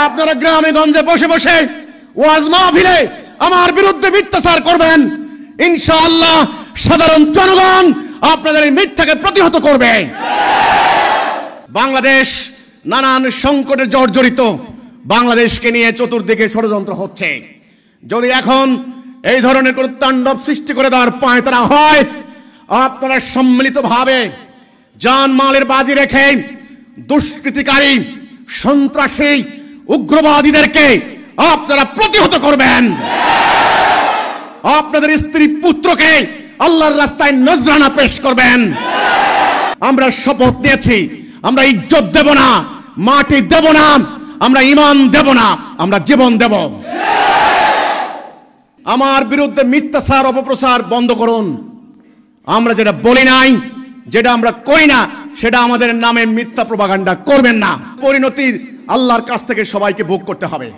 আপনারা গ্রামে গঞ্জে বসে বসে ওয়াজ মাহফিলে আমার বিরুদ্ধে মিথ্যাচার করবেন, ইনশাআল্লাহ সাধারণ জনগণ আপনাদের এই মিথ্যাকে প্রতিহত করবে। বাংলাদেশ নানান সংকটে জর্জরিত, বাংলাদেশকে নিয়ে চতুর্দিকে ষড়যন্ত্র হচ্ছে। যদি এখন এই ধরনের কোন তাণ্ডব সৃষ্টি করে দেওয়ার পায়তারা হয়, আপনারা সম্মিলিতভাবে জানমালের বাজি রেখে দুষ্কৃতিকারী, সন্ত্রাসী, উগ্রবাদীদেরকে আপনারা প্রতিহত করবেন। আপনাদের স্ত্রী পুত্রকে আল্লাহর রাস্তায় নজরানা পেশ করবেন। আমরা শপথ নিয়েছি, আমরা ইজ্জত দেব না, মাটি দেব না, আমরা ঈমান দেব না, আমরা জীবন দেব। আমার বিরুদ্ধে মিথ্যাচার অপপ্রচার বন্ধ করুন। আমরা যেটা বলি নাই, যেটা আমরা করি না, সেটা আমাদের নামে মিথ্যা প্রপাগান্ডা করবেন না। পরিণতির আল্লাহর কাছ থেকে সবাইকে ভোগ করতে হবে।